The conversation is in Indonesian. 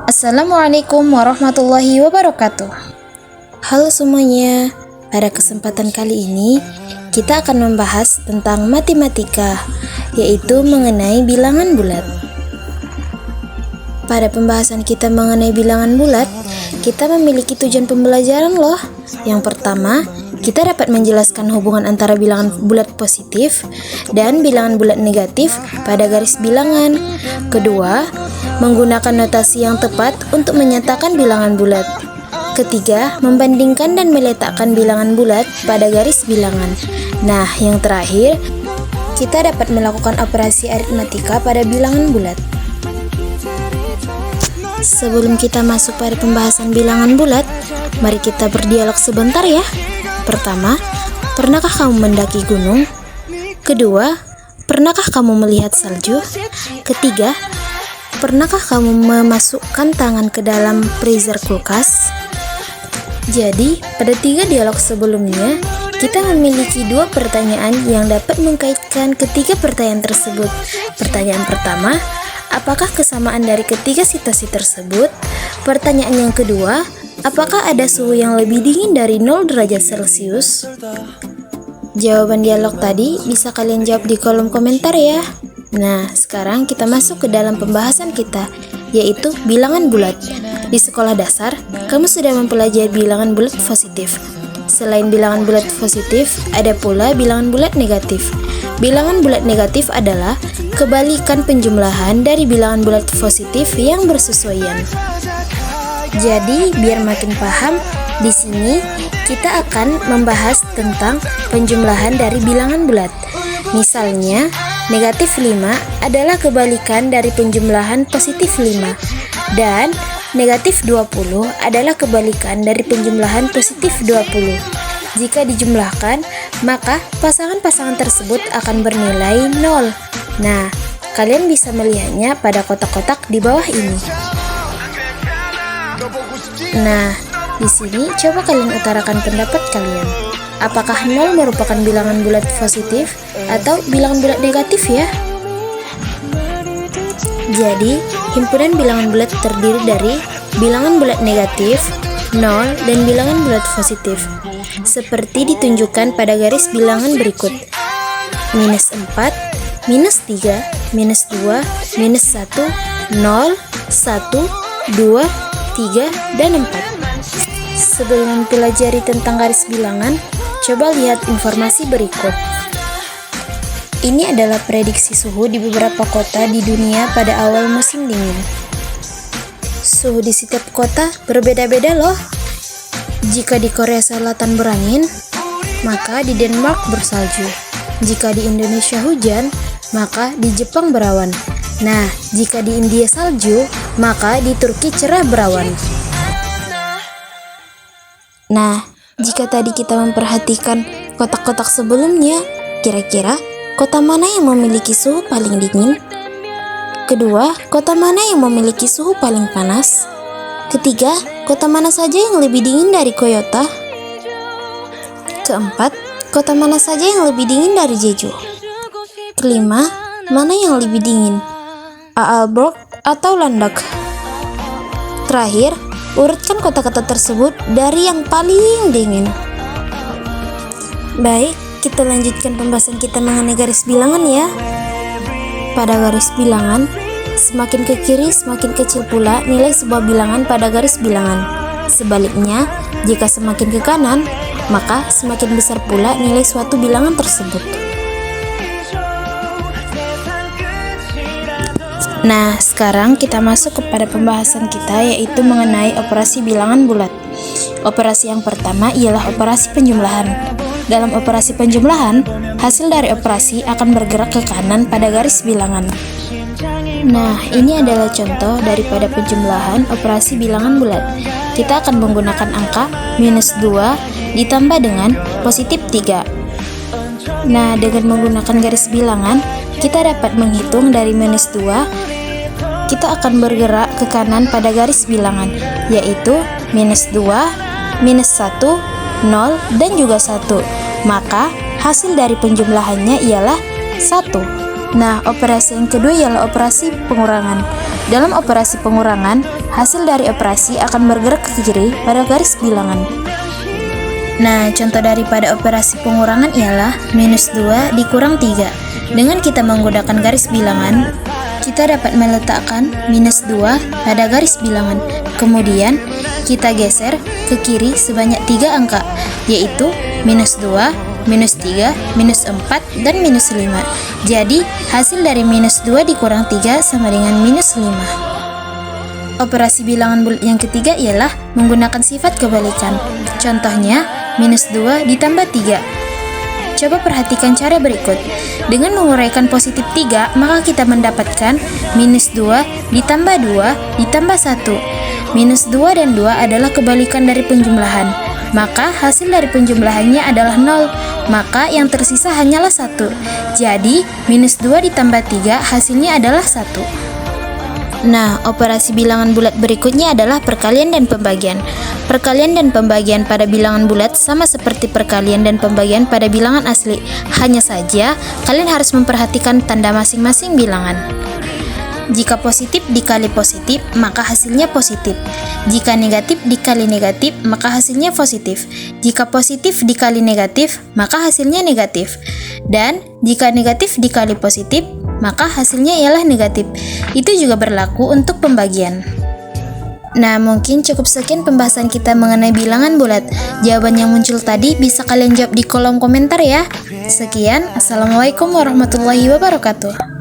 Assalamualaikum warahmatullahi wabarakatuh. Halo semuanya, pada kesempatan kali ini kita akan membahas tentang matematika, yaitu mengenai bilangan bulat. Pada pembahasan kita mengenai bilangan bulat, kita memiliki tujuan pembelajaran loh. Yang pertama, kita dapat menjelaskan hubungan antara bilangan bulat positif dan bilangan bulat negatif pada garis bilangan. Kedua, menggunakan notasi yang tepat untuk menyatakan bilangan bulat. Ketiga, membandingkan dan meletakkan bilangan bulat pada garis bilangan. Nah, yang terakhir, kita dapat melakukan operasi aritmatika pada bilangan bulat. Sebelum kita masuk pada pembahasan bilangan bulat, mari kita berdialog sebentar ya. Pertama, pernahkah kamu mendaki gunung? Kedua, pernahkah kamu melihat salju? Ketiga, pernahkah kamu memasukkan tangan ke dalam freezer kulkas? Jadi, pada 3 dialog sebelumnya, kita memiliki 2 pertanyaan yang dapat mengkaitkan ketiga pertanyaan tersebut. Pertanyaan pertama, apakah kesamaan dari ketiga situasi tersebut? Pertanyaan yang kedua, apakah ada suhu yang lebih dingin dari 0 derajat Celcius? Jawaban dialog tadi bisa kalian jawab di kolom komentar ya. Nah, sekarang kita masuk ke dalam pembahasan kita, yaitu bilangan bulat. Di sekolah dasar, kamu sudah mempelajari bilangan bulat positif. Selain bilangan bulat positif, ada pula bilangan bulat negatif. Bilangan bulat negatif adalah kebalikan penjumlahan dari bilangan bulat positif yang bersesuaian. Jadi, biar makin paham, di sini kita akan membahas tentang penjumlahan dari bilangan bulat. Misalnya, negatif 5 adalah kebalikan dari penjumlahan positif 5, dan negatif 20 adalah kebalikan dari penjumlahan positif 20. Jika dijumlahkan, maka pasangan-pasangan tersebut akan bernilai 0. Nah, kalian bisa melihatnya pada kotak-kotak di bawah ini. Nah, di sini coba kalian utarakan pendapat kalian. Apakah 0 merupakan bilangan bulat positif atau bilangan bulat negatif ya? Jadi, himpunan bilangan bulat terdiri dari bilangan bulat negatif, 0, dan bilangan bulat positif. Seperti ditunjukkan pada garis bilangan berikut. Minus 4, minus 3, minus 2, minus 1, 0, 1, 2, 3, dan 4. Sebelum mempelajari tentang garis bilangan, coba lihat informasi berikut. Ini adalah prediksi suhu di beberapa kota di dunia pada awal musim dingin. Suhu di setiap kota berbeda-beda loh. Jika di Korea Selatan berangin, maka di Denmark bersalju. Jika di Indonesia hujan, maka di Jepang berawan. Nah, jika di India salju, maka di Turki cerah berawan. Nah, jika tadi kita memperhatikan kotak-kotak sebelumnya, kira-kira kota mana yang memiliki suhu paling dingin? Kedua, kota mana yang memiliki suhu paling panas? Ketiga, kota mana saja yang lebih dingin dari Kyoto? Keempat, kota mana saja yang lebih dingin dari Jeju? Kelima, mana yang lebih dingin? Aalborg atau Landak? Terakhir, urutkan kota-kota tersebut dari yang paling dingin. Baik, kita lanjutkan pembahasan kita mengenai garis bilangan ya. Pada garis bilangan, semakin ke kiri semakin kecil pula nilai sebuah bilangan pada garis bilangan. Sebaliknya, jika semakin ke kanan, maka semakin besar pula nilai suatu bilangan tersebut. Nah, sekarang kita masuk kepada pembahasan kita, yaitu mengenai operasi bilangan bulat. Operasi yang pertama ialah operasi penjumlahan. Dalam operasi penjumlahan, hasil dari operasi akan bergerak ke kanan pada garis bilangan. Nah, ini adalah contoh daripada penjumlahan operasi bilangan bulat. Kita akan menggunakan angka minus 2 ditambah dengan positif 3. Nah, dengan menggunakan garis bilangan, kita dapat menghitung dari minus 2, kita akan bergerak ke kanan pada garis bilangan, yaitu minus 2, minus 1, 0, dan juga 1. Maka, hasil dari penjumlahannya ialah 1. Nah, operasi yang kedua ialah operasi pengurangan. Dalam operasi pengurangan, hasil dari operasi akan bergerak ke kiri pada garis bilangan. Nah, contoh daripada operasi pengurangan ialah minus 2 dikurang 3. Dengan kita menggunakan garis bilangan, kita dapat meletakkan minus 2 pada garis bilangan. Kemudian, kita geser ke kiri sebanyak 3 angka, yaitu minus 2, minus 3, minus 4, dan minus 5. Jadi, hasil dari minus 2 dikurang 3 sama dengan minus 5. Operasi bilangan bulat yang ketiga ialah menggunakan sifat kebalikan. Contohnya, minus 2 ditambah 3. Coba perhatikan cara berikut. Dengan menguraikan positif 3, maka kita mendapatkan minus 2 ditambah 2 ditambah 1. Minus 2 dan 2 adalah kebalikan dari penjumlahan. Maka hasil dari penjumlahannya adalah 0. Maka yang tersisa hanyalah 1. Jadi, minus 2 ditambah 3 hasilnya adalah 1. Nah, operasi bilangan bulat berikutnya adalah perkalian dan pembagian. Perkalian dan pembagian pada bilangan bulat sama seperti perkalian dan pembagian pada bilangan asli. Hanya saja, kalian harus memperhatikan tanda masing-masing bilangan. Jika positif dikali positif, maka hasilnya positif. Jika negatif dikali negatif, maka hasilnya positif. Jika positif dikali negatif, maka hasilnya negatif. Dan jika negatif dikali positif, maka hasilnya ialah negatif. Itu juga berlaku untuk pembagian. Nah, mungkin cukup sekian pembahasan kita mengenai bilangan bulat. Jawaban yang muncul tadi bisa kalian jawab di kolom komentar ya. Sekian, Assalamualaikum warahmatullahi wabarakatuh.